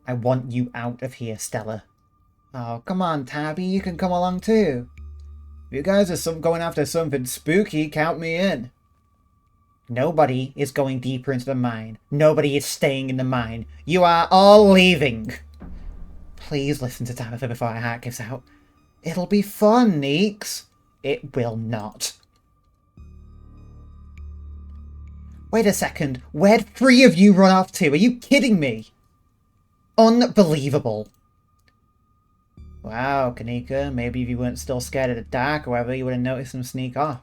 I want you out of here, Stella. Oh, come on, Tabby, you can come along too. If you guys are going after something spooky, count me in. Nobody is going deeper into the mine. Nobody is staying in the mine. You are all leaving. Please listen to Tabitha before our heart gives out. It'll be fun, Neeks. It will not. Wait a second. Where'd 3 of you run off to? Are you kidding me? Unbelievable. Wow, Kanika, maybe if you weren't still scared of the dark or whatever, you would have noticed them sneak off.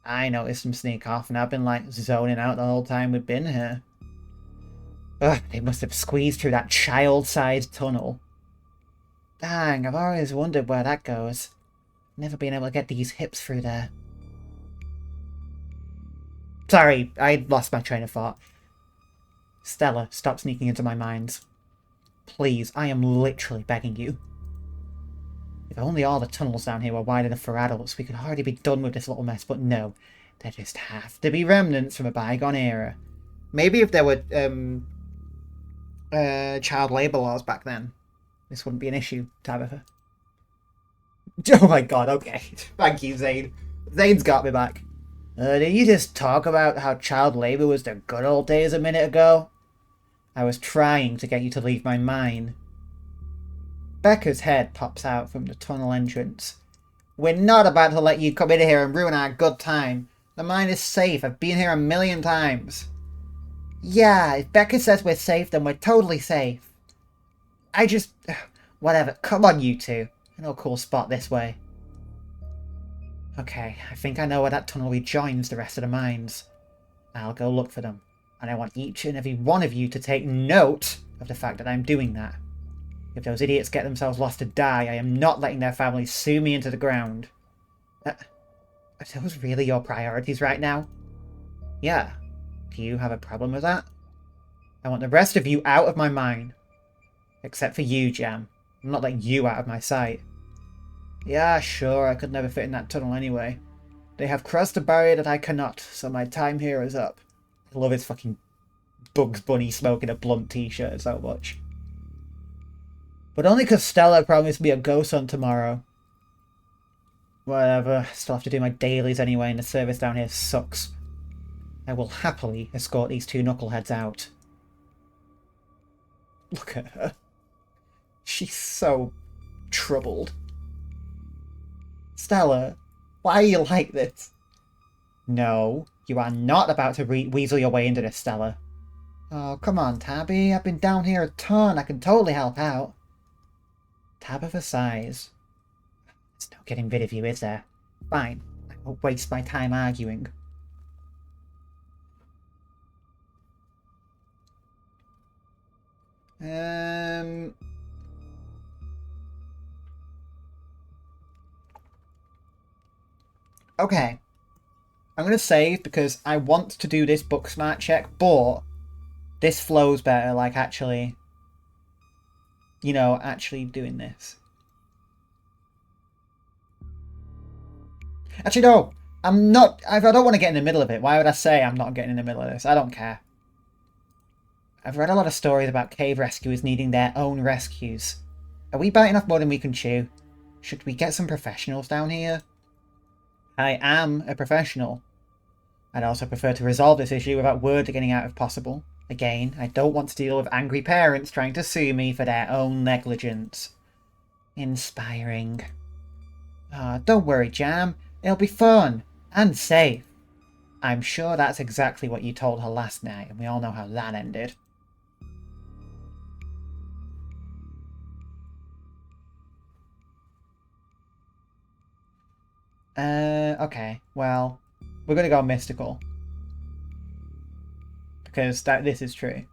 I noticed them sneak off, and I've been, like, zoning out the whole time we've been here. Ugh, they must have squeezed through that child-sized tunnel. Dang, I've always wondered where that goes. Never been able to get these hips through there. Sorry, I lost my train of thought. Stella, stop sneaking into my minds. Please, I am literally begging you. If only all the tunnels down here were wide enough for adults, we could already be done with this little mess, but no. There just have to be remnants from a bygone era. Maybe if there were, child labour laws back then, this wouldn't be an issue, Tabitha. Oh my god, okay. Thank you, Zane. Zane's got me back. Did you just talk about how child labour was the good old days a minute ago? I was trying to get you to leave my mine. Becca's head pops out from the tunnel entrance. We're not about to let you come in here and ruin our good time. The mine is safe. I've been here 1,000,000 times. Yeah, if Becca says we're safe, then we're totally safe. I just... Whatever. Come on, you two. I know a cool spot this way. Okay, I think I know where that tunnel rejoins the rest of the mines. I'll go look for them. And I want each and every one of you to take note of the fact that I'm doing that. If those idiots get themselves lost to die, I am not letting their families sue me into the ground. Are those really your priorities right now? Yeah. Do you have a problem with that? I want the rest of you out of my mind. Except for you, Jam. I'm not letting you out of my sight. Yeah, sure, I could never fit in that tunnel anyway. They have crossed a barrier that I cannot, so my time here is up. I love his fucking Bugs Bunny smoking a blunt t-shirt so much. But only because Stella promised me a ghost hunt tomorrow. Whatever, still have to do my dailies anyway, and the service down here sucks. I will happily escort these 2 knuckleheads out. Look at her. She's so troubled. Stella, why are you like this? No, you are not about to weasel your way into this, Stella. Oh, come on, Tabby. I've been down here a ton. I can totally help out. Tabitha sighs. There's no getting rid of you, is there? Fine. I won't waste my time arguing. Okay. I'm going to save because I want to do this book smart check, but this flows better, like actually, you know, actually doing this. Actually, no. I'm not... I don't want to get in the middle of it. Why would I say I'm not getting in the middle of this? I don't care. I've read a lot of stories about cave rescuers needing their own rescues. Are we biting off more than we can chew? Should we get some professionals down here? I am a professional. I'd also prefer to resolve this issue without word getting out if possible. Again, I don't want to deal with angry parents trying to sue me for their own negligence. Inspiring. Don't worry, Jam. It'll be fun. And safe. I'm sure that's exactly what you told her last night, and we all know how that ended. Okay. Well, we're gonna go mystical. Because this is true.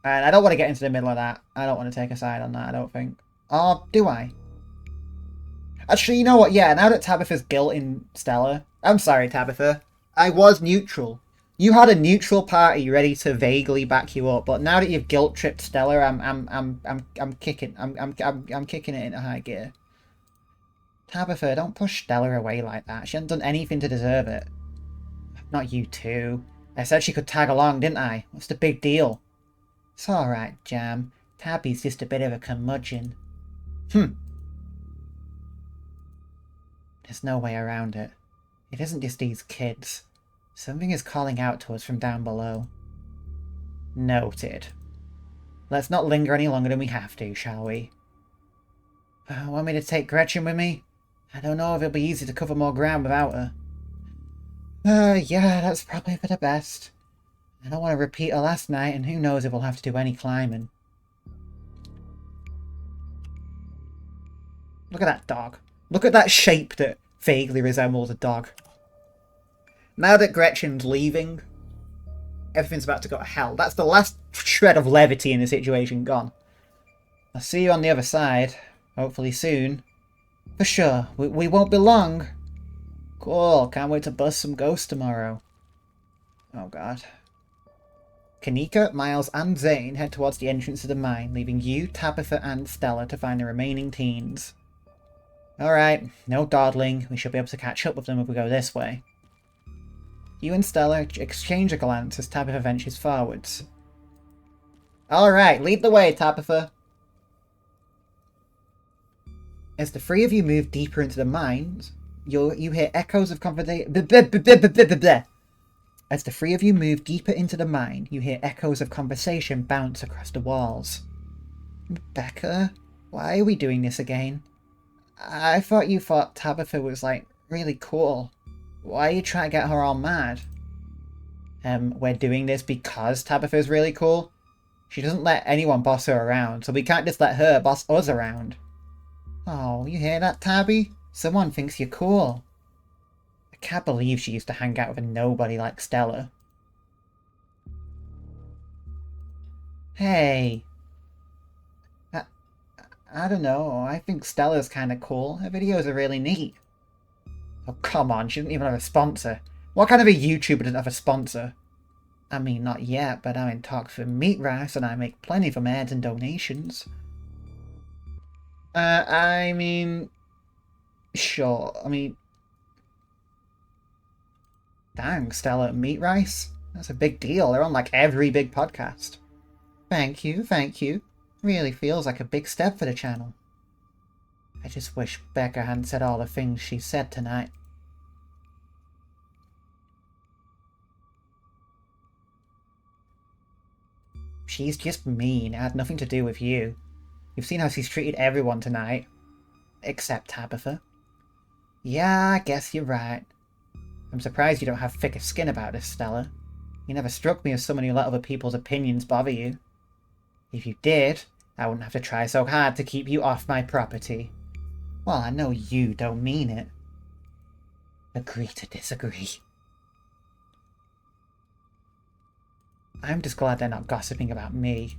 And I don't want to get into the middle of that. I don't want to take a side on that, I don't think. Or do I? Actually, you know what? Yeah, now that Tabitha's guilting Stella... I'm sorry, Tabitha. I was neutral. You had a neutral party ready to vaguely back you up, but now that you've guilt tripped Stella, I'm kicking it into high gear. Tabitha, don't push Stella away like that. She hasn't done anything to deserve it. Not you too. I said she could tag along, didn't I? What's the big deal? It's alright, Jam. Tabby's just a bit of a curmudgeon. There's no way around it. It isn't just these kids. Something is calling out to us from down below. Noted. Let's not linger any longer than we have to, shall we? Want me to take Gretchen with me? I don't know if it'll be easy to cover more ground without her. Yeah, that's probably for the best. I don't want to repeat her last night, and who knows if we'll have to do any climbing. Look at that dog. Look at that shape that vaguely resembles a dog. Now that Gretchen's leaving, everything's about to go to hell. That's the last shred of levity in the situation gone. I'll see you on the other side. Hopefully soon. For sure. We won't be long. Cool. Can't wait to bust some ghosts tomorrow. Oh god. Kanika, Miles, and Zane head towards the entrance of the mine, leaving you, Tabitha, and Stella to find the remaining teens. Alright, no dawdling. We should be able to catch up with them if we go this way. You and Stella exchange a glance as Tabitha ventures forwards. Alright, lead the way, Tabitha. As the three of you move deeper into the mines, you hear echoes of conversation. As the three of you move deeper into the mine, you hear echoes of conversation bounce across the walls. Becca, why are we doing this again? I thought you thought Tabitha was, like, really cool. Why are you trying to get her all mad? We're doing this because Tabitha's really cool. She doesn't let anyone boss her around, so we can't just let her boss us around. Oh, you hear that, Tabby? Someone thinks you're cool. I can't believe she used to hang out with a nobody like Stella. Hey. I don't know, I think Stella's kinda cool. Her videos are really neat. Oh, come on, she doesn't even have a sponsor. What kind of a YouTuber doesn't have a sponsor? I mean, not yet, but I'm in talks with Meat Rice and I make plenty from ads and donations. I mean... Sure, I mean... Dang, Stella and Meat Rice? That's a big deal, they're on like every big podcast. Thank you, thank you. Really feels like a big step for the channel. I just wish Becca hadn't said all the things she said tonight. She's just mean. It had nothing to do with you. You've seen how she's treated everyone tonight. Except Tabitha. Yeah, I guess you're right. I'm surprised you don't have thicker skin about this, Stella. You never struck me as someone who let other people's opinions bother you. If you did, I wouldn't have to try so hard to keep you off my property. Well, I know you don't mean it. Agree to disagree. I'm just glad they're not gossiping about me.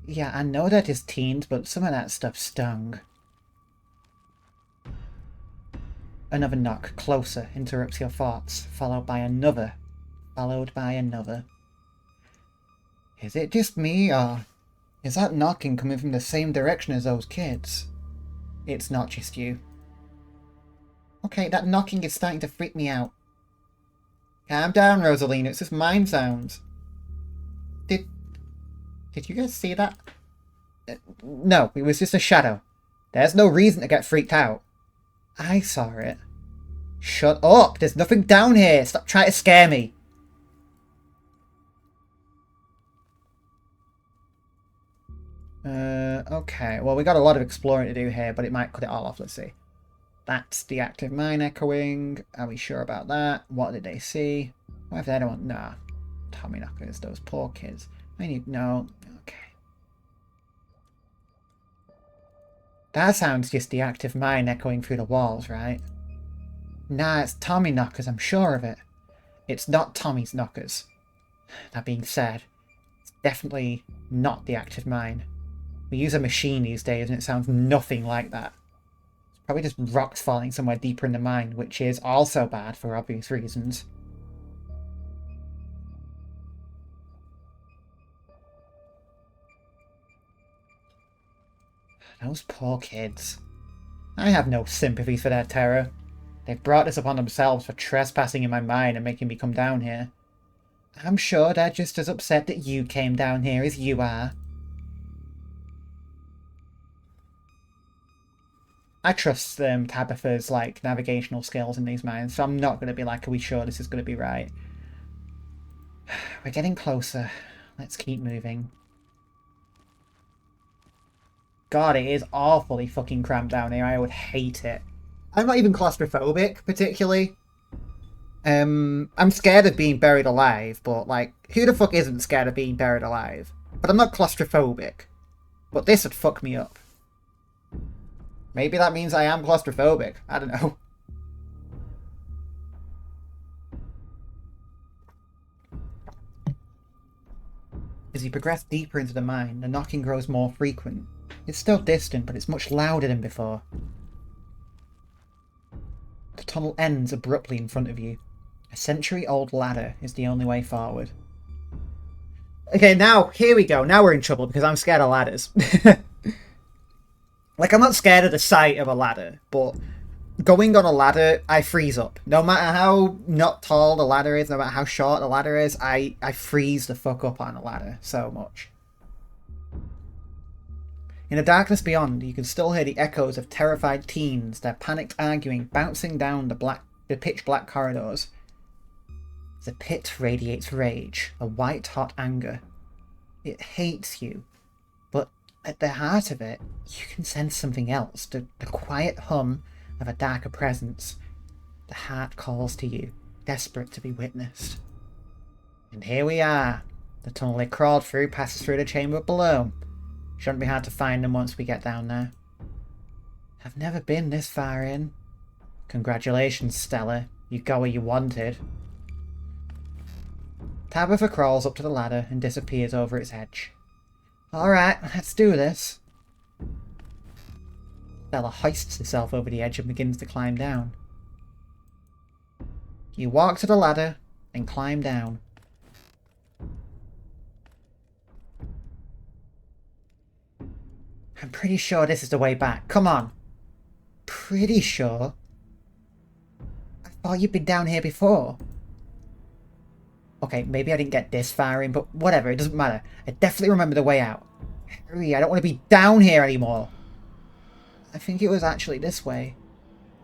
Yeah, I know that is teens, but some of that stuff stung. Another knock, closer, interrupts your thoughts, followed by another. Is it just me, or is that knocking coming from the same direction as those kids? It's not just you. Okay, that knocking is starting to freak me out. Calm down, Rosalina, it's just mind sounds. Did you guys see that? No, it was just a shadow. There's no reason to get freaked out. I saw it. Shut up! There's nothing down here! Stop trying to scare me! Okay. Well, we got a lot of exploring to do here, but it might cut it all off. Let's see. That's the active mine echoing. Are we sure about that? What did they see? What if they don't want... Nah. Tommy knockers, those poor kids. I need... No. Okay. That sounds just the active mine echoing through the walls, right? Nah, it's Tommy knockers, I'm sure of it. It's not Tommy's knockers. That being said, it's definitely not the active mine. We use a machine these days and it sounds nothing like that. It's probably just rocks falling somewhere deeper in the mine, which is also bad for obvious reasons. Those poor kids. I have no sympathy for their terror. They've brought this upon themselves for trespassing in my mine and making me come down here. I'm sure they're just as upset that you came down here as you are. I trust Tabitha's, like, navigational skills in these mines, so I'm not going to be like, are we sure this is going to be right? We're getting closer. Let's keep moving. God, it is awfully fucking cramped down here. I would hate it. I'm not even claustrophobic, particularly. I'm scared of being buried alive, but, like, who the fuck isn't scared of being buried alive? But I'm not claustrophobic. But this would fuck me up. Maybe that means I am claustrophobic. I don't know. As you progress deeper into the mine, the knocking grows more frequent. It's still distant, but it's much louder than before. The tunnel ends abruptly in front of you. A century-old ladder is the only way forward. Okay, now, here we go. Now we're in trouble because I'm scared of ladders. Like, I'm not scared of the sight of a ladder, but going on a ladder, I freeze up. No matter how not tall the ladder is, no matter how short the ladder is, I freeze the fuck up on a ladder so much. In the darkness beyond, you can still hear the echoes of terrified teens, their panicked arguing bouncing down the pitch-black corridors. The pit radiates rage, a white-hot anger. It hates you. At the heart of it, you can sense something else, the quiet hum of a darker presence. The heart calls to you, desperate to be witnessed. And here we are. The tunnel they crawled through passes through the chamber below. Shouldn't be hard to find them once we get down there. I've never been this far in. Congratulations, Stella. You got what you wanted. Tabitha crawls up to the ladder and disappears over its edge. Alright, let's do this. Stella hoists herself over the edge and begins to climb down. You walk to the ladder and climb down. I'm pretty sure this is the way back. Come on. Pretty sure? I thought you'd been down here before. Okay, maybe I didn't get this far in, but whatever, it doesn't matter. I definitely remember the way out. Hurry, I don't want to be down here anymore. I think it was actually this way.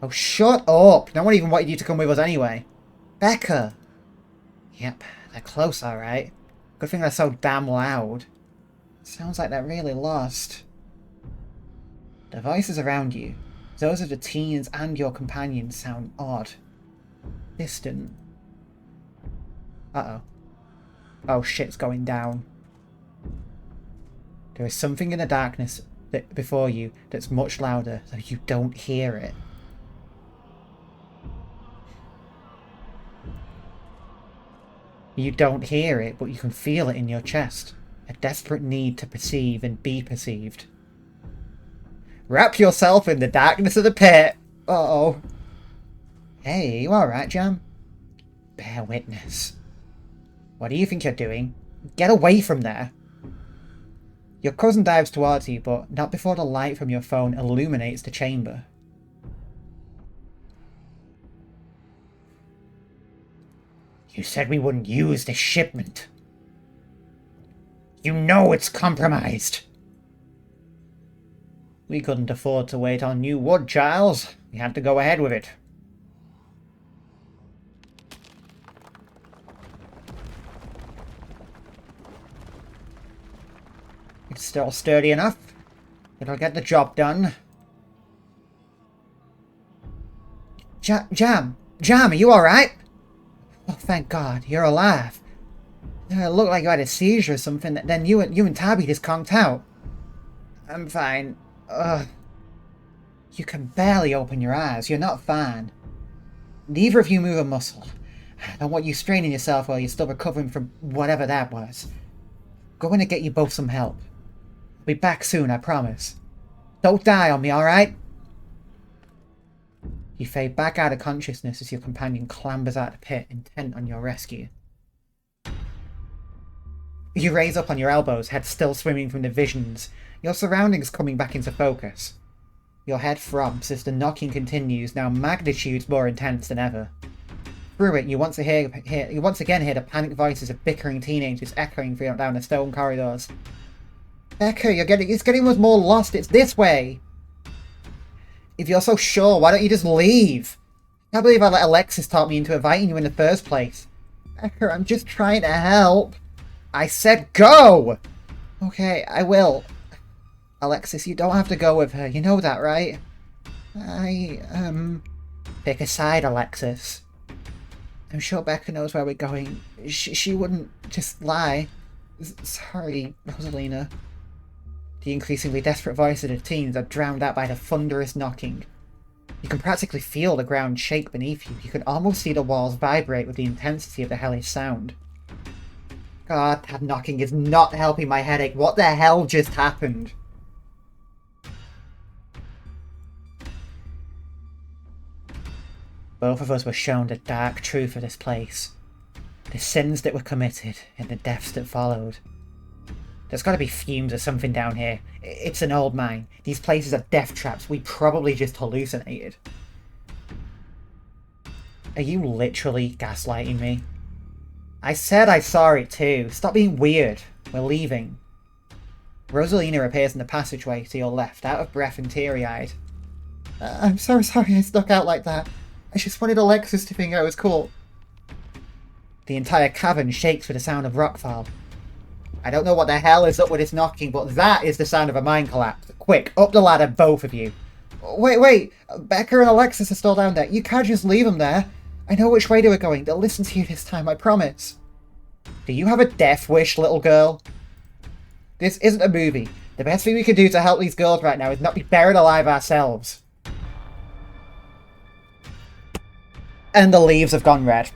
Oh, shut up! No one even wanted you to come with us anyway. Becca! Yep, they're close, alright. Good thing they're so damn loud. Sounds like they're really lost. The voices around you, those of the teens and your companions, sound odd. Distant. Uh-oh. Oh, shit's going down. There is something in the darkness before you that's much louder, though you don't hear it. You don't hear it, but you can feel it in your chest. A desperate need to perceive and be perceived. Wrap yourself in the darkness of the pit! Uh-oh. Hey, you alright, Jam? Bear witness. What do you think you're doing? Get away from there! Your cousin dives towards you, but not before the light from your phone illuminates the chamber. You said we wouldn't use this shipment. You know it's compromised! We couldn't afford to wait on new wood, Giles. We had to go ahead with it. It's still sturdy enough. It'll get the job done. Jam, are you alright? Oh, thank God, you're alive. It looked like you had a seizure or something, then you and Tabby just conked out. I'm fine. Ugh. You can barely open your eyes. You're not fine. Neither of you move a muscle. I don't want you straining yourself while you're still recovering from whatever that was. Going to get you both some help. I'll be back soon, I promise. Don't die on me, alright? You fade back out of consciousness as your companion clambers out of the pit, intent on your rescue. You raise up on your elbows, head still swimming from the visions, your surroundings coming back into focus. Your head throbs as the knocking continues, now magnitudes more intense than ever. through it, you once again hear the panicked voices of bickering teenagers echoing down the stone corridors. Becca, it's getting us more lost. It's this way. If you're so sure, why don't you just leave? I can't believe I let Alexis talk me into inviting you in the first place. Becca, I'm just trying to help. I said go! Okay, I will. Alexis, you don't have to go with her. You know that, right? Pick a side, Alexis. I'm sure Becca knows where we're going. She wouldn't just lie. Sorry, Rosalina. The increasingly desperate voices of the teens are drowned out by the thunderous knocking. You can practically feel the ground shake beneath you. You can almost see the walls vibrate with the intensity of the hellish sound. God, that knocking is not helping my headache. What the hell just happened? Both of us were shown the dark truth of this place. The sins that were committed and the deaths that followed. There's got to be fumes or something down here. It's an old mine. These places are death traps. We probably just hallucinated. Are you literally gaslighting me? I said I saw it too. Stop being weird. We're leaving. Rosalina appears in the passageway to your left, out of breath and teary-eyed. I'm so sorry I stuck out like that. I just wanted Alexis to think I was cool. The entire cavern shakes with the sound of rockfall. I don't know what the hell is up with this knocking, but that is the sound of a mine collapse. Quick, up the ladder, both of you. Wait. Becca and Alexis are still down there. You can't just leave them there. I know which way they were going. They'll listen to you this time, I promise. Do you have a death wish, little girl? This isn't a movie. The best thing we can do to help these girls right now is not be buried alive ourselves. And the leaves have gone red.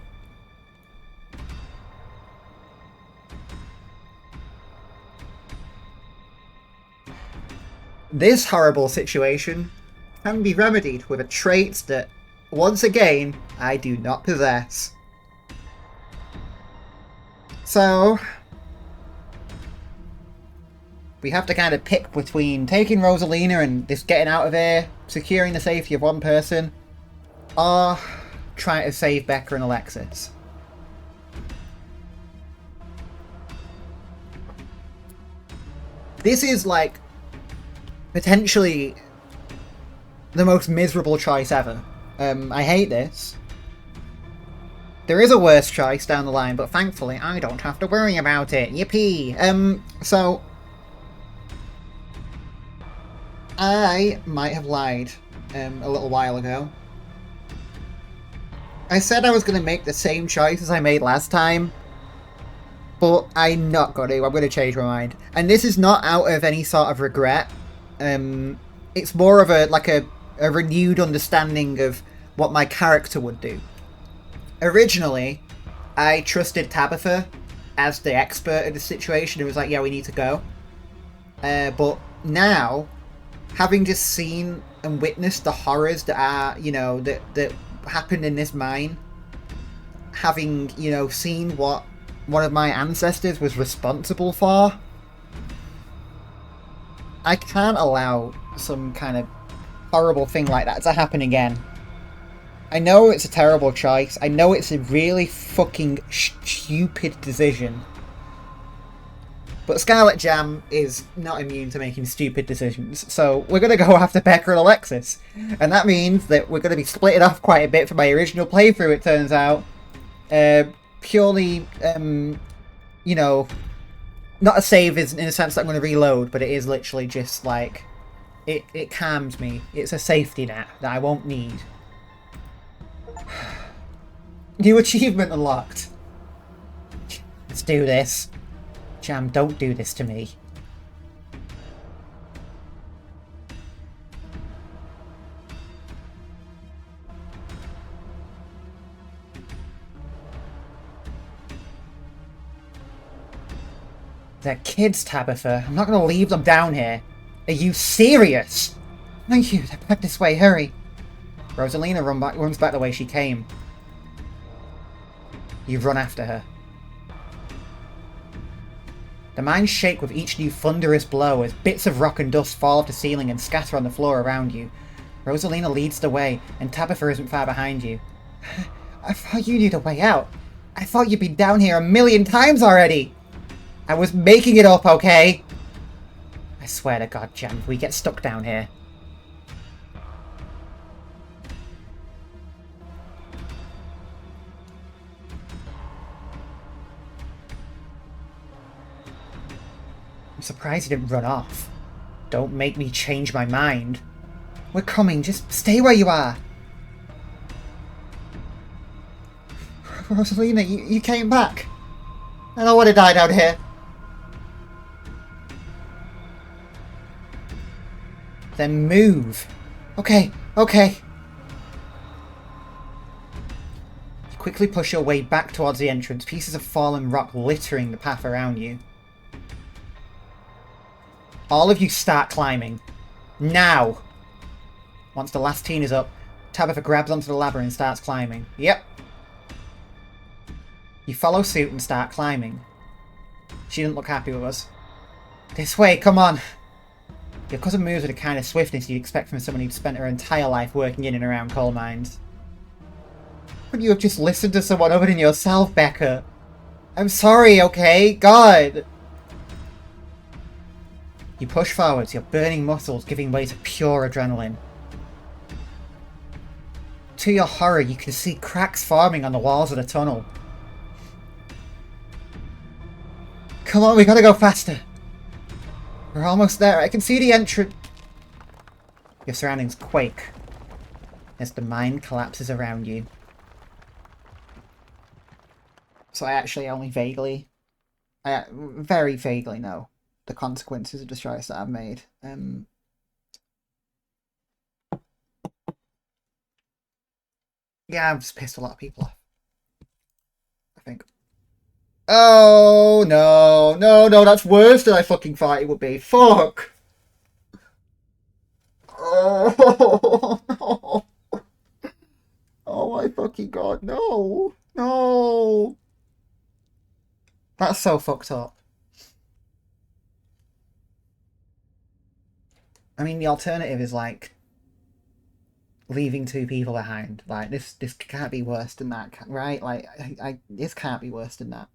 This horrible situation can be remedied with a trait that, once again, I do not possess. So, we have to kind of pick between taking Rosalina and just getting out of here, securing the safety of one person, or trying to save Becca and Alexis. This is like potentially the most miserable choice ever. I hate this. There is a worse choice down the line, but thankfully I don't have to worry about it. Yippee! So I might have lied a little while ago. I said I was going to make the same choice as I made last time, but I'm not going to. I'm going to change my mind. And this is not out of any sort of regret. It's more of a renewed understanding of what my character would do. Originally, I trusted Tabitha as the expert in the situation. It was like, yeah, we need to go. But now, having just seen and witnessed the horrors that are, that happened in this mine, having, seen what one of my ancestors was responsible for, I can't allow some kind of horrible thing like that to happen again. I know it's a terrible choice. I know it's a really fucking stupid decision. But Scarlet Jam is not immune to making stupid decisions. So we're going to go after Becca and Alexis. And that means that we're going to be splitting off quite a bit from my original playthrough, it turns out. Purely, not a save in a sense that I'm going to reload, but it is literally just like, it calms me. It's a safety net that I won't need. New achievement unlocked. Let's do this. Jam, don't do this to me. They're kids, Tabitha. I'm not going to leave them down here. Are you serious? Thank you. They're back this way. Hurry. Rosalina runs back the way she came. You run after her. The mines shake with each new thunderous blow as bits of rock and dust fall off the ceiling and scatter on the floor around you. Rosalina leads the way, and Tabitha isn't far behind you. I thought you knew the way out. I thought you'd been down here 1,000,000 times already. I was making it up, okay? I swear to God, Jan, if we get stuck down here. I'm surprised he didn't run off. Don't make me change my mind. We're coming, just stay where you are. Rosalina, you came back. I don't want to die down here. Then move. Okay, okay. You quickly push your way back towards the entrance, pieces of fallen rock littering the path around you. All of you start climbing. Now! Once the last teen is up, Tabitha grabs onto the ladder and starts climbing. Yep. You follow suit and start climbing. She didn't look happy with us. This way, come on! Your cousin moves with the kind of swiftness you'd expect from someone who'd spent her entire life working in and around coal mines. Couldn't you have just listened to someone other than yourself, Becca? I'm sorry, okay? God! You push forwards, your burning muscles giving way to pure adrenaline. To your horror, you can see cracks forming on the walls of the tunnel. Come on, we gotta go faster. We're almost there. I can see the entrance. Your surroundings quake as the mine collapses around you. So I actually only vaguely, very vaguely know the consequences of the choice that I've made. Yeah, I've just pissed a lot of people off, I think. Oh, no. No, no, that's worse than I fucking thought it would be. Fuck! Oh, no. Oh my fucking God, no. No. That's so fucked up. I mean, the alternative is, like, leaving 2 people behind. Like, this can't be worse than that, right? Like, this can't be worse than that.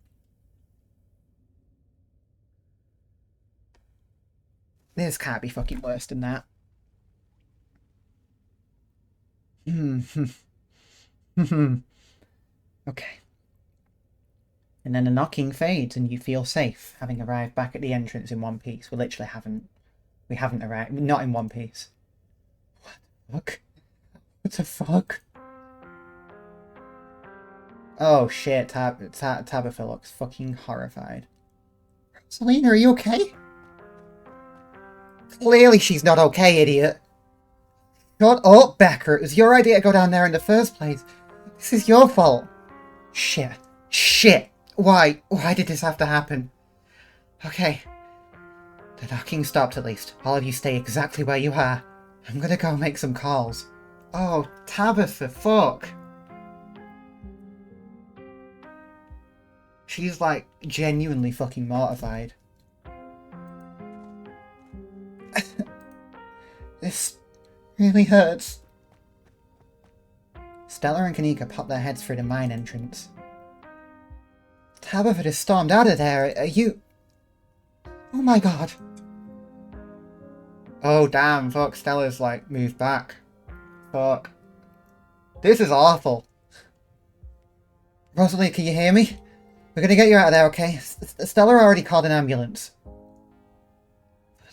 This can't be fucking worse than that. Okay. And then the knocking fades and you feel safe, having arrived back at the entrance in one piece. We literally haven't arrived. Not in one piece. What the fuck? What the fuck? Oh shit, Tabitha looks fucking horrified. Selena, are you okay? Clearly she's not okay, idiot. Shut up, Becker. It was your idea to go down there in the first place. This is your fault. Shit. Shit. Why did this have to happen? Okay. The knocking stopped at least. All of you stay exactly where you are. I'm gonna go make some calls. Oh, Tabitha, fuck. She's like genuinely fucking mortified. This really hurts. Stella and Kanika pop their heads through the mine entrance. Tabitha just stormed out of there. Are you... Oh my God. Oh damn, fuck, Stella's like moved back. Fuck. This is awful. Rosalie, can you hear me? We're gonna get you out of there, okay? Stella already called an ambulance.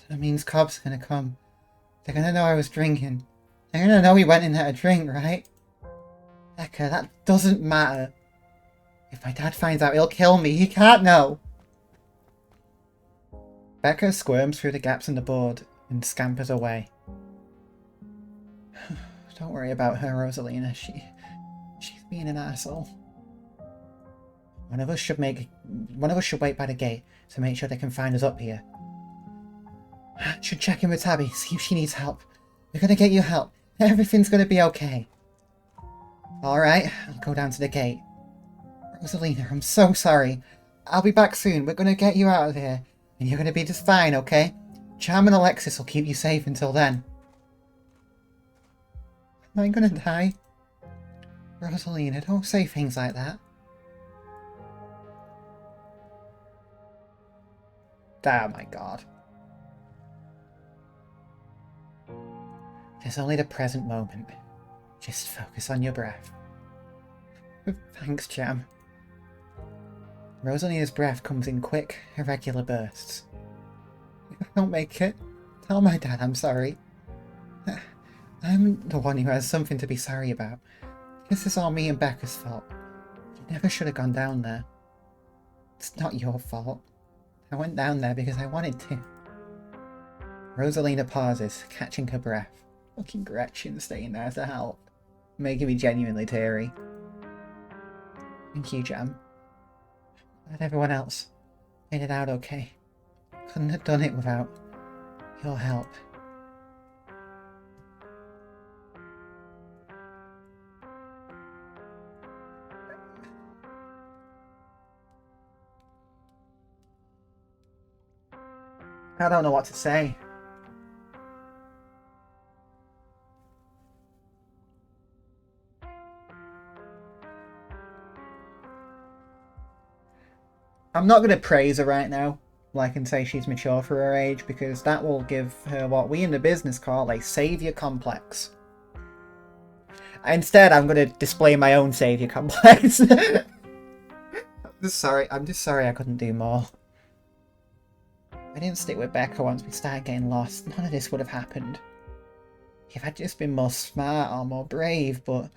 That means cops are gonna come. They're gonna know I was drinking. They're gonna know we went in there to drink, right? Becca, that doesn't matter. If my dad finds out, he'll kill me. He can't know. Becca squirms through the gaps in the board and scampers away. Don't worry about her, Rosalina. She's being an asshole. One of us should wait by the gate to make sure they can find us up here. Should check in with Tabby, see if she needs help. We're gonna get you help. Everything's gonna be okay. Alright, I'll go down to the gate. Rosalina, I'm so sorry. I'll be back soon. We're gonna get you out of here. And you're gonna be just fine, okay? Jam and Alexis will keep you safe until then. Am I gonna die? Rosalina, don't say things like that. Oh my god. There's only the present moment. Just focus on your breath. Thanks, Jam. Rosalina's breath comes in quick, irregular bursts. If I don't make it, tell my dad I'm sorry. I'm the one who has something to be sorry about. This is all me and Becca's fault. You never should have gone down there. It's not your fault. I went down there because I wanted to. Rosalina pauses, catching her breath. Fucking Gretchen staying there to help. Making me genuinely teary. Thank you, Jam. Glad everyone else made it out okay. Couldn't have done it without your help. I don't know what to say. I'm not going to praise her right now, like, and say she's mature for her age, because that will give her what we in the business call a saviour complex. Instead, I'm going to display my own saviour complex. I'm just sorry I couldn't do more. If I didn't stick with Becca once we started getting lost, none of this would have happened. If I'd just been more smart or more brave, but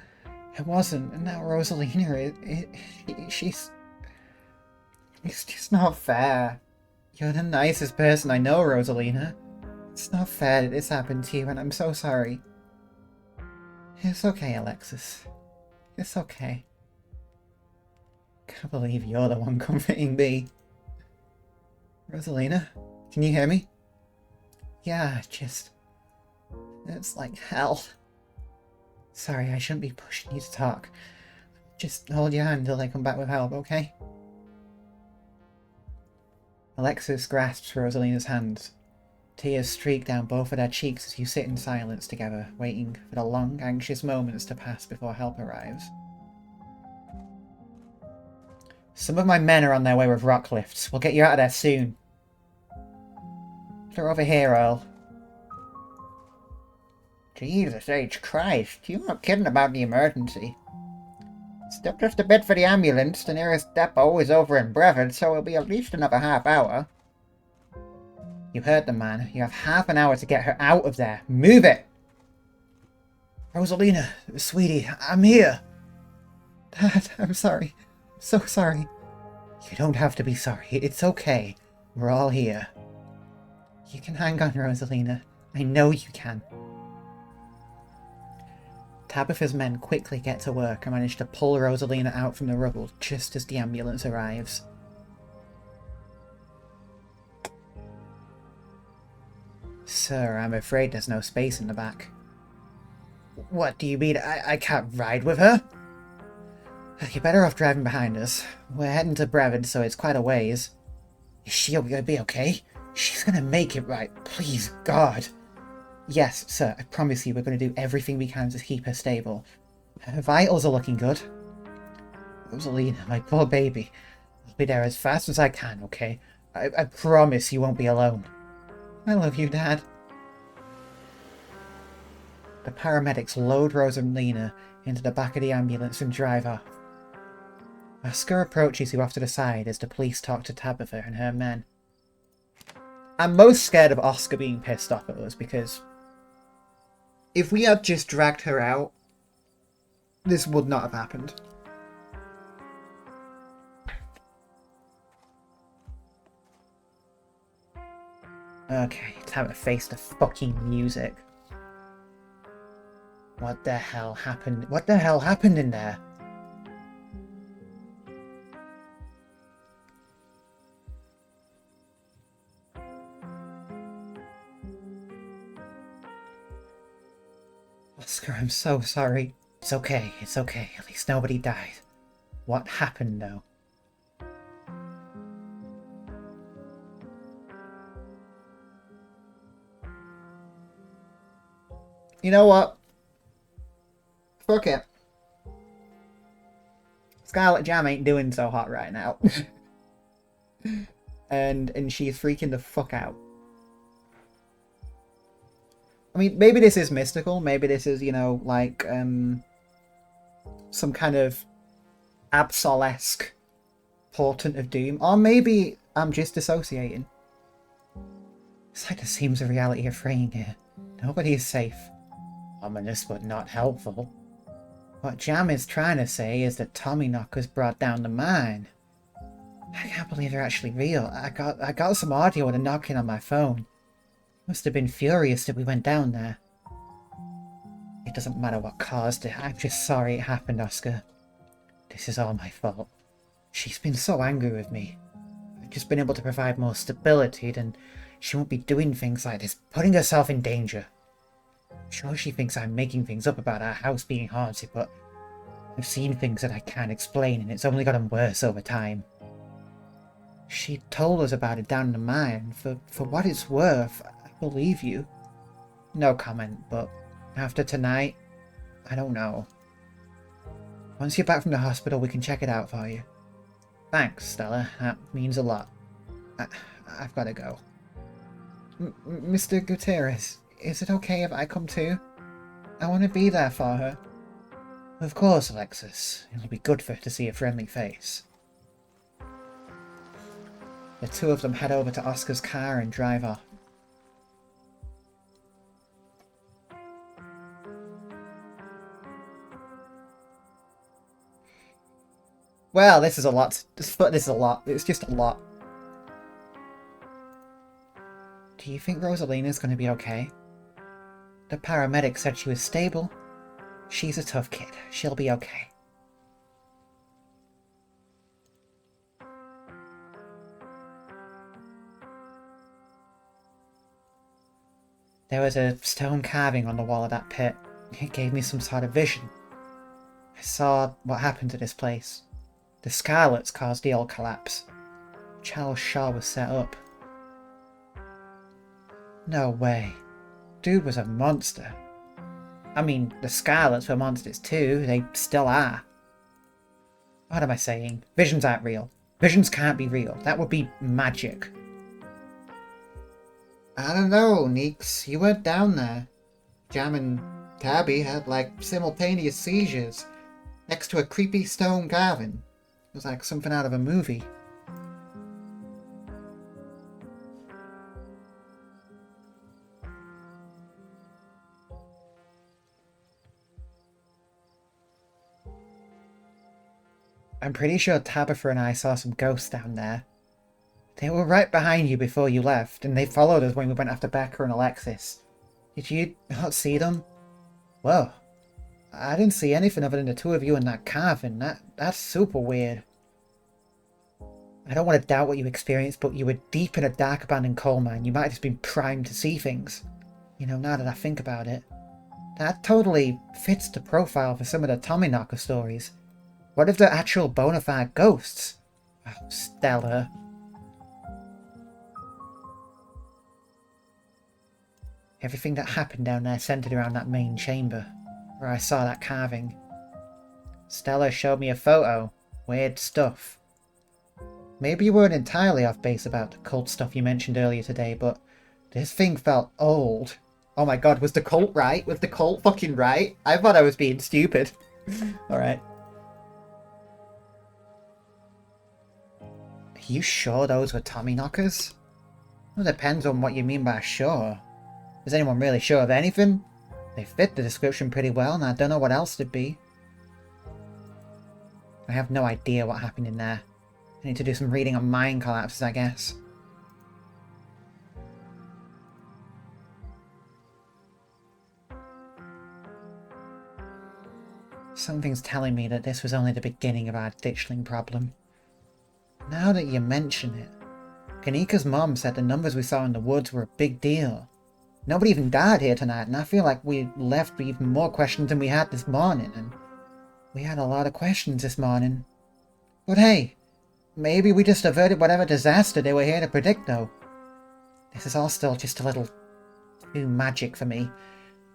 I wasn't, and now Rosalina, she's... It's just not fair. You're the nicest person I know, Rosalina. It's not fair that this happened to you, and I'm so sorry. It's okay, Alexis. It's okay. Can't believe you're the one comforting me. Rosalina, can you hear me? Yeah, it's like hell. Sorry, I shouldn't be pushing you to talk. Just hold your hand until I come back with help, okay? Alexis grasps Rosalina's hands. Tears streak down both of their cheeks as you sit in silence together, waiting for the long, anxious moments to pass before help arrives. Some of my men are on their way with rock lifts. We'll get you out of there soon. They're over here, Earl. Jesus H. Christ, you're not kidding about the emergency. Still just a bit for the ambulance. The nearest depot is over in Brevard, so it'll be at least another half hour. You heard the man. You have half an hour to get her out of there. Move it! Rosalina, sweetie, I'm here. Dad, I'm sorry. I'm so sorry. You don't have to be sorry. It's okay. We're all here. You can hang on, Rosalina. I know you can. Tabitha's men quickly get to work and manage to pull Rosalina out from the rubble just as the ambulance arrives. Sir, I'm afraid there's no space in the back. What do you mean? I can't ride with her? You're better off driving behind us. We're heading to Brevard, so it's quite a ways. Is she gonna be okay? She's gonna make it right. Please, God. Yes, sir, I promise you we're going to do everything we can to keep her stable. Her vitals are looking good. Rosalina, my poor baby. I'll be there as fast as I can, okay? I promise you won't be alone. I love you, Dad. The paramedics load Rosalina into the back of the ambulance and drive off. Oscar approaches you off to the side as the police talk to Tabitha and her men. I'm most scared of Oscar being pissed off at us because if we had just dragged her out, this would not have happened. Okay, time to face the fucking music. What the hell happened? What the hell happened in there? Oscar, I'm so sorry. It's okay, it's okay. At least nobody died. What happened, though? You know what? Fuck it. Scarlet Jam ain't doing so hot right now. and she's freaking the fuck out. I mean, maybe this is mystical. Maybe this is, you know, like some kind of Absol-esque portent of doom. Or maybe I'm just dissociating. It's like the seams of reality are fraying here. Nobody is safe. Ominous but not helpful. What Jam is trying to say is that Tommyknockers brought down the mine. I can't believe they're actually real. I got some audio of a knocking on my phone. Must have been furious that we went down there. It doesn't matter what caused it. I'm just sorry it happened, Oscar. This is all my fault. She's been so angry with me. I've just been able to provide more stability, then she won't be doing things like this, putting herself in danger. I'm sure she thinks I'm making things up about our house being haunted, but I've seen things that I can't explain, and it's only gotten worse over time. She told us about it down in the mine. For what it's worth, I believe you. No comment, but after tonight, I don't know. Once you're back from the hospital, we can check it out for you. Thanks, Stella. That means a lot. I've got to go. Mr. Gutierrez, is it okay if I come too? I want to be there for her. Of course, Alexis. It'll be good for her to see a friendly face. The two of them head over to Oscar's car and drive off. Well, this is a lot. This is a lot. It's just a lot. Do you think Rosalina's going to be okay? The paramedic said she was stable. She's a tough kid. She'll be okay. There was a stone carving on the wall of that pit. It gave me some sort of vision. I saw what happened to this place. The Scarlets caused the old collapse. Charles Shaw was set up. No way. Dude was a monster. I mean, the Scarlets were monsters too. They still are. What am I saying? Visions aren't real. Visions can't be real. That would be magic. I don't know, Neeks. You weren't down there. Jam and Tabby had, like, simultaneous seizures next to a creepy stone carving. It was like something out of a movie. I'm pretty sure Tabitha and I saw some ghosts down there. They were right behind you before you left, and they followed us when we went after Becca and Alexis. Did you not see them? Whoa. I didn't see anything other than the two of you in that carving. That's super weird. I don't want to doubt what you experienced, but you were deep in a dark abandoned coal mine. You might have just been primed to see things. You know, now that I think about it. That totally fits the profile for some of the Tommyknocker stories. What if they're actual bona fide ghosts? Oh, Stella. Everything that happened down there centered around that main chamber, where I saw that carving. Stella showed me a photo. Weird stuff. Maybe you weren't entirely off base about the cult stuff you mentioned earlier today, but this thing felt old. Oh my god, was the cult right? Was the cult fucking right? I thought I was being stupid. Alright. Are you sure those were Tommyknockers? Well, it depends on what you mean by sure. Is anyone really sure of anything? They fit the description pretty well, and I don't know what else it'd be. I have no idea what happened in there. I need to do some reading on mine collapses, I guess. Something's telling me that this was only the beginning of our ditchling problem. Now that you mention it, Kanika's mom said the numbers we saw in the woods were a big deal. Nobody even died here tonight, and I feel like we left with even more questions than we had this morning, and we had a lot of questions this morning. But hey, maybe we just averted whatever disaster they were here to predict, though. This is all still just a little too magic for me.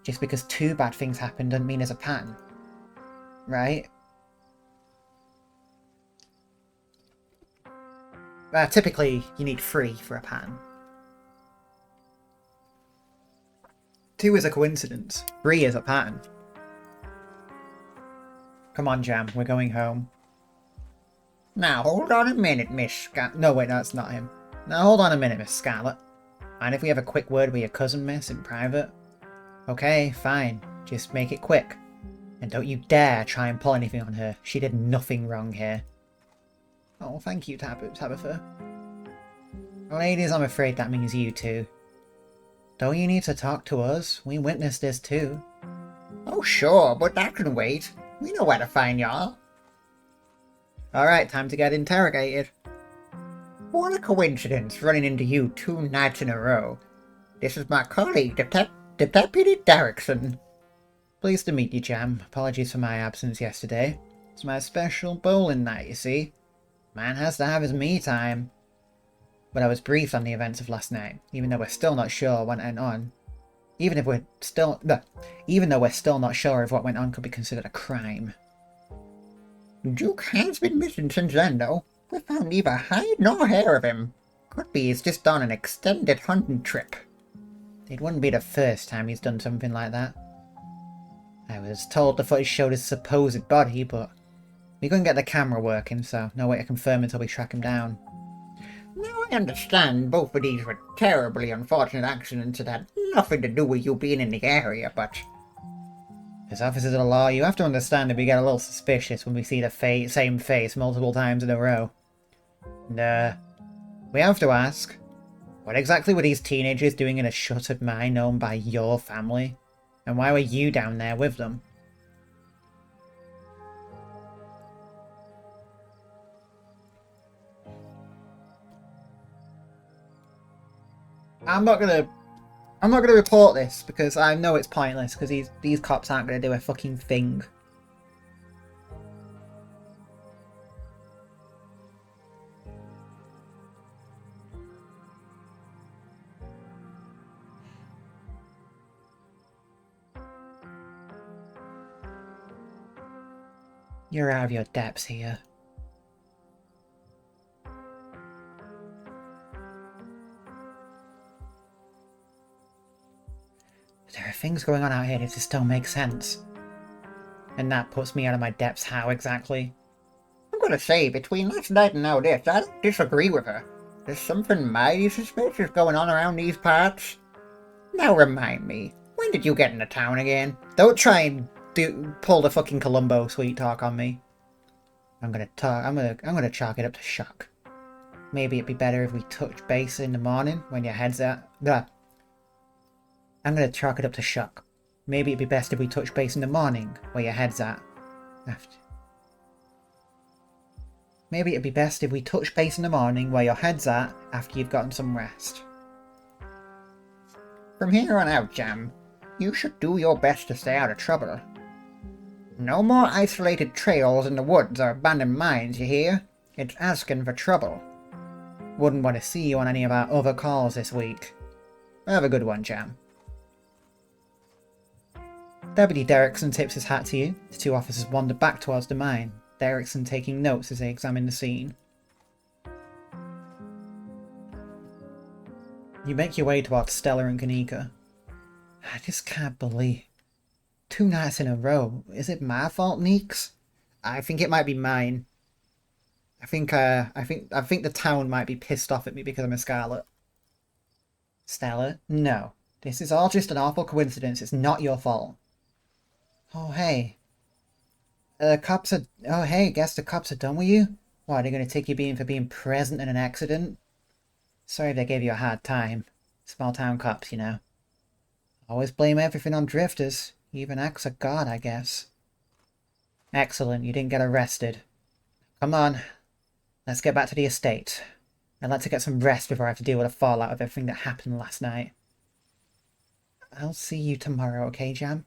Just because two bad things happened doesn't mean there's a pattern. Right? Typically, you need 3 for a pattern. 2 is a coincidence. 3 is a pattern. Come on, Jam. We're going home. Now, hold on a minute, Miss Scarlet. No, wait, no, that's not him. Now, hold on a minute, Miss Scarlet. Mind if we have a quick word with your cousin, miss, in private? Okay, fine. Just make it quick. And don't you dare try and pull anything on her. She did nothing wrong here. Oh, thank you, Tabitha. Ladies, I'm afraid that means you two. Don't you need to talk to us? We witnessed this too. Oh, sure, but that can wait. We know where to find y'all. Alright, time to get interrogated. What a coincidence, running into you 2 nights in a row. This is my colleague, Deputy Derrickson. Pleased to meet you, Jam. Apologies for my absence yesterday. It's my special bowling night, you see. Man has to have his me time. But I was briefed on the events of last night, even though we're still not sure what went on. Even though we're still not sure if what went on could be considered a crime. Duke has been missing since then, though. We found neither hide nor hair of him. Could be he's just on an extended hunting trip. It wouldn't be the first time he's done something like that. I was told the footage showed his supposed body, but we couldn't get the camera working, so no way to confirm until we track him down. Now I understand both of these were terribly unfortunate accidents that had nothing to do with you being in the area, but... As officers of the law, you have to understand that we get a little suspicious when we see the same face multiple times in a row. And, we have to ask, what exactly were these teenagers doing in a shuttered mine owned by your family? And why were you down there with them? I'm not gonna report this because I know it's pointless because these cops aren't gonna do a fucking thing. You're out of your depths here. There are things going on out here that just don't make sense. And that puts me out of my depths how exactly? I'm gonna say, between last night and now this, I don't disagree with her. There's something mighty suspicious going on around these parts. Now remind me, when did you get into town again? Don't try and pull the fucking Columbo sweet talk on me. I'm gonna chalk it up to shock. Maybe it'd be better if we touch base in the morning when your head's at... Blah. I'm gonna chalk it up to shock. Maybe it'd be best if we touch base in the morning where your head's at. Maybe it'd be best if we touch base in the morning where your head's at after you've gotten some rest. From here on out, Jam, you should do your best to stay out of trouble. No more isolated trails in the woods or abandoned mines, you hear? It's asking for trouble. Wouldn't want to see you on any of our other calls this week. Have a good one, Jam. Deputy Derrickson tips his hat to you. The 2 officers wander back towards the mine, Derrickson taking notes as they examine the scene. You make your way towards Stella and Kanika. I just can't believe... 2 nights in a row. Is it my fault, Neeks? I think it might be mine. I think the town might be pissed off at me because I'm a Scarlet. Stella? No. This is all just an awful coincidence. It's not your fault. Oh, hey. The cops are... Oh, hey, guess the cops are done with you? What, are they going to take you for being present in an accident? Sorry if they gave you a hard time. Small town cops, you know. Always blame everything on drifters. Even acts of God, I guess. Excellent, you didn't get arrested. Come on. Let's get back to the estate. I'd like to get some rest before I have to deal with the fallout of everything that happened last night. I'll see you tomorrow, okay, Jam?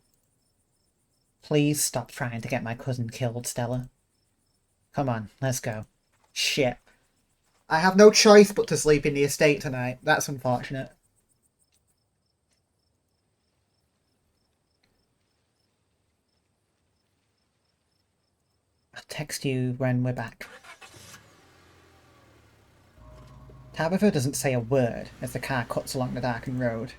Please stop trying to get my cousin killed, Stella. Come on, let's go. Shit. I have no choice but to sleep in the estate tonight. That's unfortunate. I'll text you when we're back. Tabitha doesn't say a word as the car cuts along the darkened road.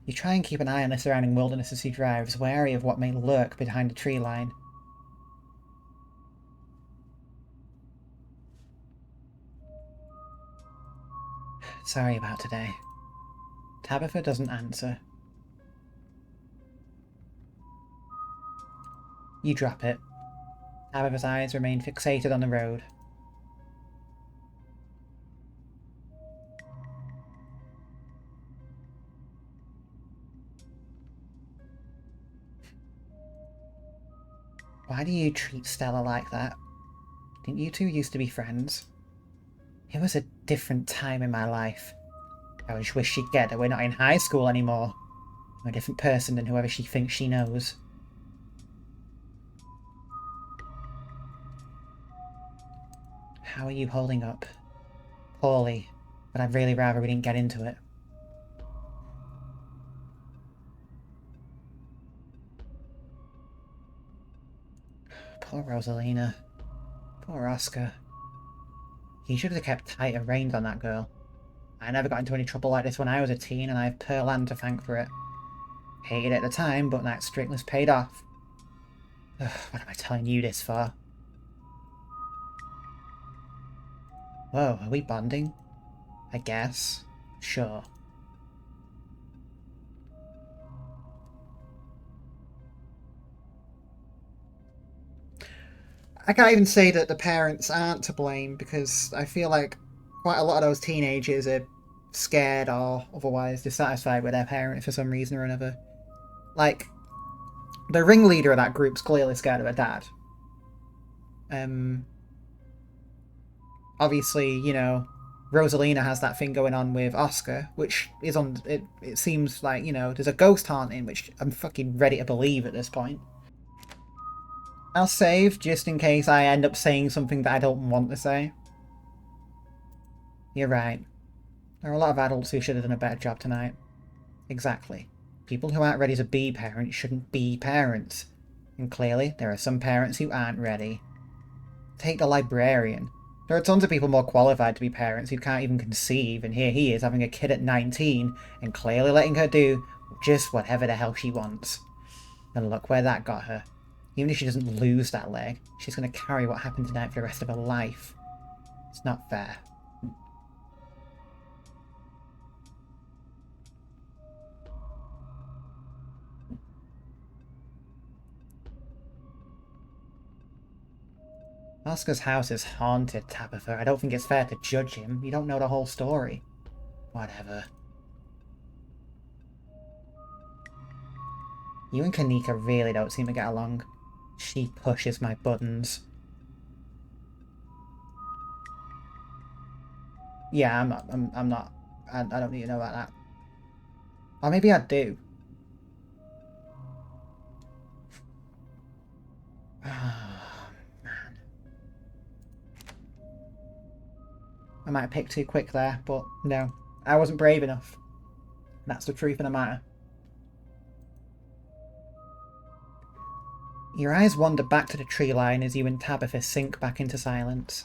You try and keep an eye on the surrounding wilderness as he drives, wary of what may lurk behind the tree line. Sorry about today. Tabitha doesn't answer. You drop it. Tabitha's eyes remain fixated on the road. Why do you treat Stella like that? Didn't you two used to be friends? It was a different time in my life. I just wish she'd get that we're not in high school anymore. I'm a different person than whoever she thinks she knows. How are you holding up? Poorly, but I'd really rather we didn't get into it. Poor Rosalina. Poor Oscar. He should have kept tighter reins on that girl. I never got into any trouble like this when I was a teen, and I have Pearl Ann to thank for it. Hated it at the time, but that strictness paid off. Ugh, what am I telling you this for? Whoa, are we bonding? I guess. Sure. I can't even say that the parents aren't to blame, because I feel like quite a lot of those teenagers are scared or otherwise dissatisfied with their parents for some reason or another. Like, the ringleader of that group's clearly scared of her dad. Obviously, you know, Rosalina has that thing going on with Oscar, which is on... It seems like, you know, there's a ghost haunting, which I'm fucking ready to believe at this point. I'll save, just in case I end up saying something that I don't want to say. You're right. There are a lot of adults who should have done a better job tonight. Exactly. People who aren't ready to be parents shouldn't be parents. And clearly, there are some parents who aren't ready. Take the librarian. There are tons of people more qualified to be parents who can't even conceive, and here he is having a kid at 19 and clearly letting her do just whatever the hell she wants. And look where that got her. Even if she doesn't lose that leg, she's going to carry what happened tonight for the rest of her life. It's not fair. Oscar's house is haunted, Tabitha. I don't think it's fair to judge him. You don't know the whole story. Whatever. You and Kanika really don't seem to get along. She pushes my buttons. Yeah, I'm not. I don't need to know about that. Or maybe I do. I might have picked too quick there, but no. I wasn't brave enough. That's the truth of the matter. Your eyes wander back to the tree line as you and Tabitha sink back into silence.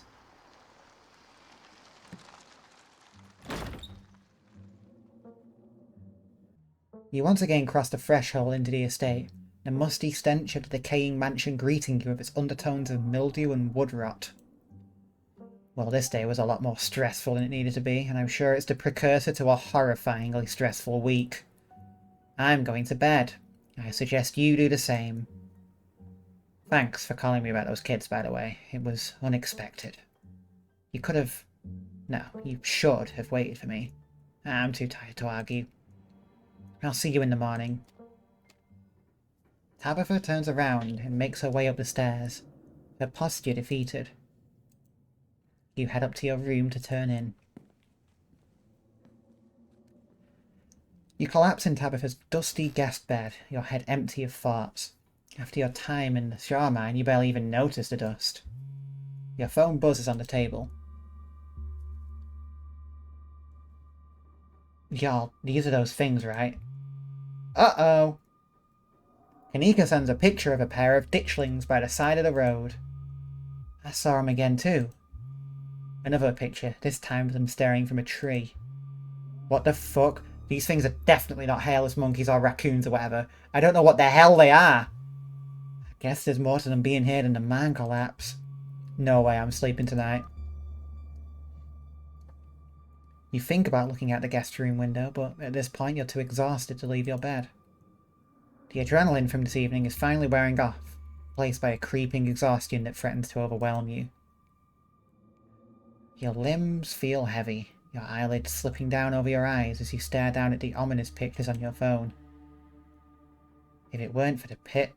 You once again cross the threshold into the estate, the musty stench of the decaying mansion greeting you with its undertones of mildew and wood rot. Well, this day was a lot more stressful than it needed to be, and I'm sure it's the precursor to a horrifyingly stressful week. I'm going to bed. I suggest you do the same. Thanks for calling me about those kids, by the way. It was unexpected. You could have... No, you should have waited for me. I'm too tired to argue. I'll see you in the morning. Tabitha turns around and makes her way up the stairs, her posture defeated. You head up to your room to turn in. You collapse in Tabitha's dusty guest bed, your head empty of thoughts. After your time in the shoreline, you barely even notice the dust. Your phone buzzes on the table. Y'all, these are those things, right? Uh-oh! Kanika sends a picture of a pair of ditchlings by the side of the road. I saw him again too. Another picture, this time of them staring from a tree. What the fuck? These things are definitely not hairless monkeys or raccoons or whatever. I don't know what the hell they are. I guess there's more to them being here than the man collapse. No way I'm sleeping tonight. You think about looking out the guest room window, but at this point you're too exhausted to leave your bed. The adrenaline from this evening is finally wearing off, replaced by a creeping exhaustion that threatens to overwhelm you. Your limbs feel heavy, your eyelids slipping down over your eyes as you stare down at the ominous pictures on your phone. If it weren't for the pit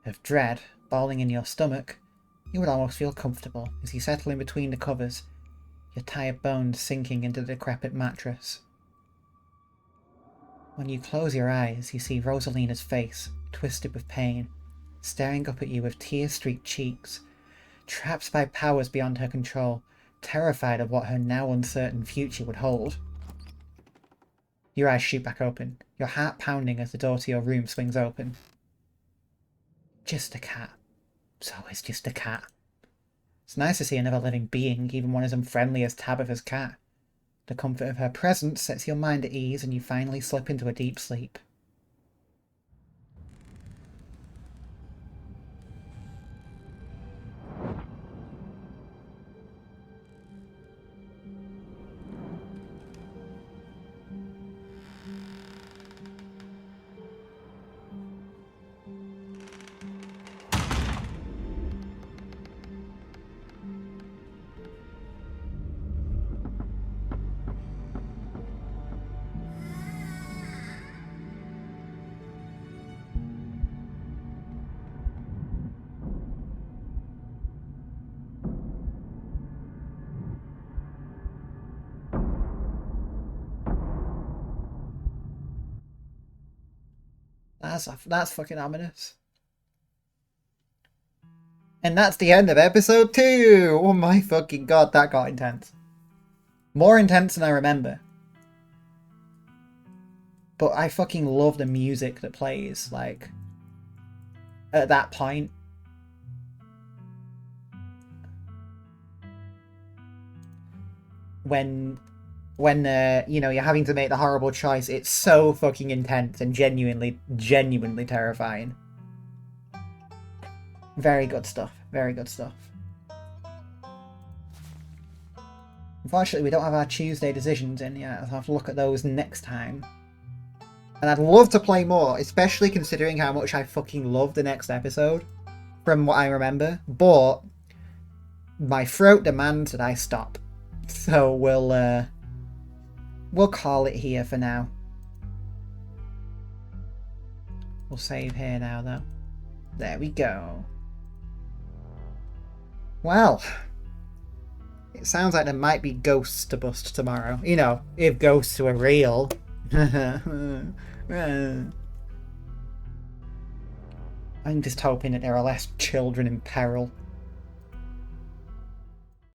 of dread balling in your stomach, you would almost feel comfortable as you settle in between the covers, your tired bones sinking into the decrepit mattress. When you close your eyes, you see Rosalina's face, twisted with pain, staring up at you with tear-streaked cheeks, trapped by powers beyond her control, terrified of what her now uncertain future would hold. Your eyes shoot back open, your heart pounding as the door to your room swings open. Just a cat. It's always just a cat. It's nice to see another living being, even one as unfriendly as Tabitha's cat. The comfort of her presence sets your mind at ease and you finally slip into a deep sleep. That's fucking ominous. And that's the end of episode 2! Oh my fucking god, that got intense. More intense than I remember. But I fucking love the music that plays, like, at that point. When you know, you're having to make the horrible choice, it's so fucking intense and genuinely terrifying. Very good stuff. Very good stuff. Unfortunately, we don't have our Tuesday decisions in yet. I'll have to look at those next time. And I'd love to play more, especially considering how much I fucking love the next episode, from what I remember. But my throat demands that I stop. So we'll call it here for now. We'll save here now, though. There we go. Well, it sounds like there might be ghosts to bust tomorrow. You know, if ghosts were real. I'm just hoping that there are less children in peril.